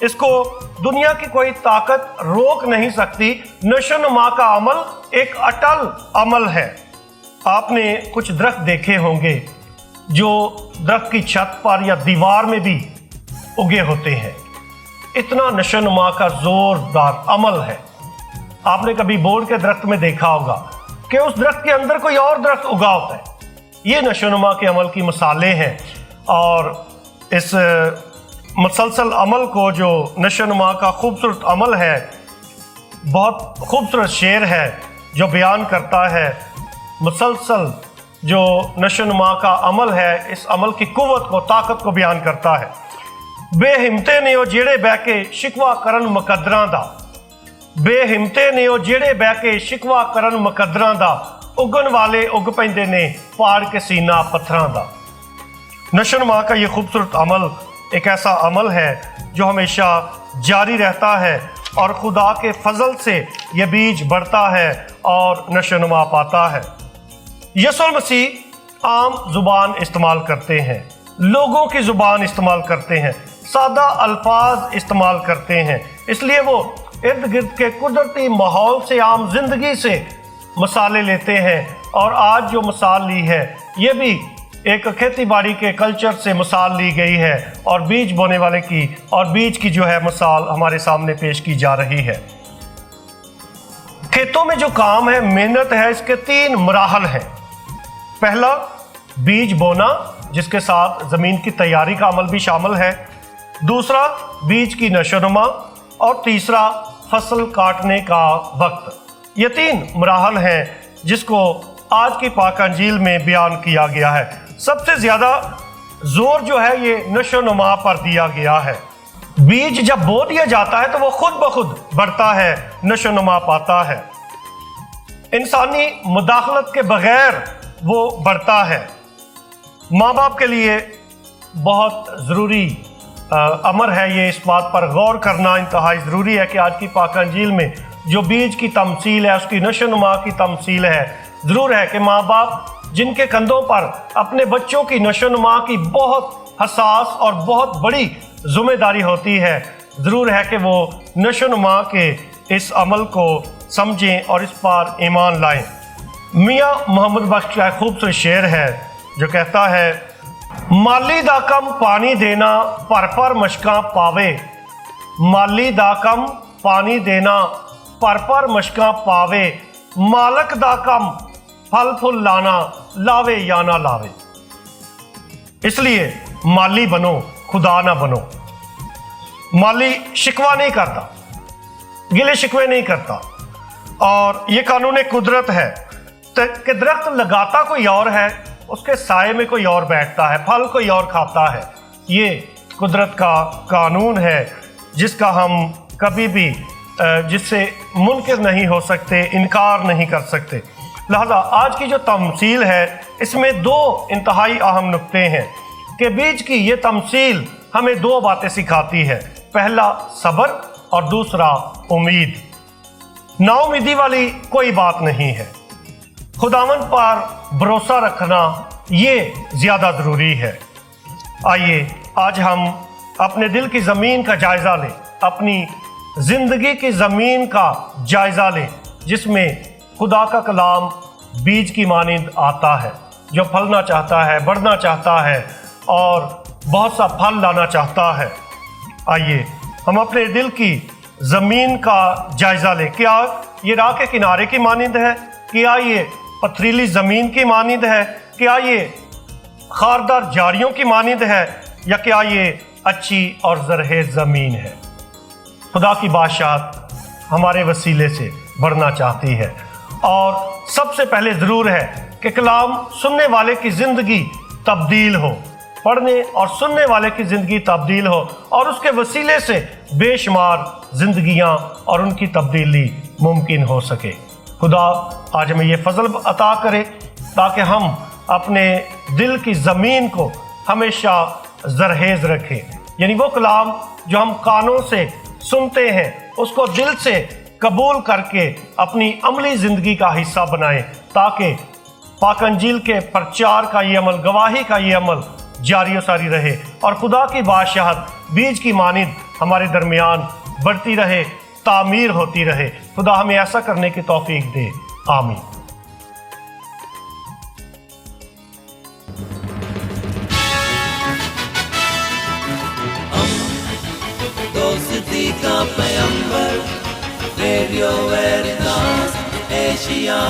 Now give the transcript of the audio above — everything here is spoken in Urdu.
اس کو دنیا کی کوئی طاقت روک نہیں سکتی۔ نشو نما کا عمل ایک اٹل عمل ہے۔ آپ نے کچھ درخت دیکھے ہوں گے جو درخت کی چھت پر یا دیوار میں بھی اگے ہوتے ہیں۔ اتنا نشو نما کا زوردار عمل ہے۔ آپ نے کبھی بورڈ کے درخت میں دیکھا ہوگا کہ اس درخت کے اندر کوئی اور درخت اگا ہوتا ہے۔ یہ نشو نما کے عمل کی مثالیں ہیں، اور اس مسلسل عمل کو جو نشو نما کا خوبصورت عمل ہے، بہت خوبصورت شعر ہے جو بیان کرتا ہے مسلسل جو نشو نما کا عمل ہے، اس عمل کی قوت کو، طاقت کو بیان کرتا ہے۔ بے ہمتے نے جیڑے بہ کے شکوا کرن مقدراں دا، بے ہمتے نے جیڑے بہ کے شکوا کرن مقدراں دا، اگن والے اگ پیندے نے پاڑ کے سینہ پتھراں دا۔ نشو نما کا یہ خوبصورت عمل ایک ایسا عمل ہے جو ہمیشہ جاری رہتا ہے، اور خدا کے فضل سے یہ بیج بڑھتا ہے اور نشو نما پاتا ہے۔ یسوع مسیح عام زبان استعمال کرتے ہیں، لوگوں کی زبان استعمال کرتے ہیں، سادہ الفاظ استعمال کرتے ہیں، اس لیے وہ ارد گرد کے قدرتی ماحول سے، عام زندگی سے مثالیں لیتے ہیں۔ اور آج جو مثال لی ہے یہ بھی ایک کھیتی باڑی کے کلچر سے مثال لی گئی ہے، اور بیج بونے والے کی اور بیج کی جو ہے مثال ہمارے سامنے پیش کی جا رہی ہے۔ کھیتوں میں جو کام ہے، محنت ہے، اس کے 3 مراحل ہیں۔ پہلا بیج بونا، جس کے ساتھ زمین کی تیاری کا عمل بھی شامل ہے۔ دوسرا بیج کی نشو نما، اور تیسرا فصل کاٹنے کا وقت۔ یہ 3 مراحل ہیں جس کو آج کی پاک انجیل میں بیان کیا گیا ہے۔ سب سے زیادہ زور جو ہے یہ نشو نما پر دیا گیا ہے۔ بیج جب بو دیا جاتا ہے تو وہ خود بخود بڑھتا ہے، نشو نما پاتا ہے، انسانی مداخلت کے بغیر وہ بڑھتا ہے۔ ماں باپ کے لیے بہت ضروری امر ہے یہ، اس بات پر غور کرنا انتہائی ضروری ہے کہ آج کی پاک انجیل میں جو بیج کی تمثیل ہے، اس کی نشو نما کی تمثیل ہے۔ ضرور ہے کہ ماں باپ جن کے کندھوں پر اپنے بچوں کی نشو نما کی بہت حساس اور بہت بڑی ذمہ داری ہوتی ہے، ضرور ہے کہ وہ نشو نما کے اس عمل کو سمجھیں اور اس پر ایمان لائیں۔ میاں محمد بخش کا ایک خوبصورت شعر ہے جو کہتا ہے، مالی دا کم پانی دینا پر پر مشکاں پاوے، مالی دا کم پانی دینا پر پر مشکاں پاوے، مالک دا کم پھل پھل لانا لاوے یا نہ لاوے۔ اس لیے مالی بنو، خدا نہ بنو۔ مالی شکوہ نہیں کرتا، گلے شکوے نہیں کرتا، اور یہ قانون قدرت ہے کہ درخت لگاتا کوئی اور ہے، اس کے سائے میں کوئی اور بیٹھتا ہے، پھل کوئی اور کھاتا ہے۔ یہ قدرت کا قانون ہے جس کا ہم کبھی بھی جس سے منکر نہیں ہو سکتے، انکار نہیں کر سکتے۔ لہذا آج کی جو تمثیل ہے اس میں 2 انتہائی اہم نقطے ہیں کہ بیج کی یہ تمثیل ہمیں 2 باتیں سکھاتی ہے۔ پہلا صبر اور دوسرا امید۔ نا امیدی والی کوئی بات نہیں ہے، خداوند پر بھروسہ رکھنا یہ زیادہ ضروری ہے۔ آئیے آج ہم اپنے دل کی زمین کا جائزہ لیں، اپنی زندگی کی زمین کا جائزہ لیں جس میں خدا کا کلام بیج کی مانند آتا ہے، جو پھلنا چاہتا ہے، بڑھنا چاہتا ہے اور بہت سا پھل لانا چاہتا ہے۔ آئیے ہم اپنے دل کی زمین کا جائزہ لیں۔ کیا یہ راہ کے کنارے کی مانند ہے؟ کیا یہ پتھریلی زمین کی مانند ہے؟ کیا یہ خاردار جاریوں کی مانند ہے؟ یا کیا یہ اچھی اور زرخیز زمین ہے؟ خدا کی بادشاہت ہمارے وسیلے سے بڑھنا چاہتی ہے، اور سب سے پہلے ضرور ہے کہ کلام سننے والے کی زندگی تبدیل ہو، پڑھنے اور سننے والے کی زندگی تبدیل ہو، اور اس کے وسیلے سے بے شمار زندگیاں اور ان کی تبدیلی ممکن ہو سکے۔ خدا آج ہمیں یہ فضل عطا کرے تاکہ ہم اپنے دل کی زمین کو ہمیشہ زرخیز رکھیں، یعنی وہ کلام جو ہم کانوں سے سنتے ہیں اس کو دل سے قبول کر کے اپنی عملی زندگی کا حصہ بنائیں، تاکہ پاک انجیل کے پرچار کا یہ عمل، گواہی کا یہ عمل جاری و ساری رہے، اور خدا کی بادشاہت بیج کی مانند ہمارے درمیان بڑھتی رہے، تعمیر ہوتی رہے۔ خدا ہمیں ایسا کرنے کی توفیق دے، آمین۔ دوستی کا پیمبر، ریڈیو ویریتاس ایشیا۔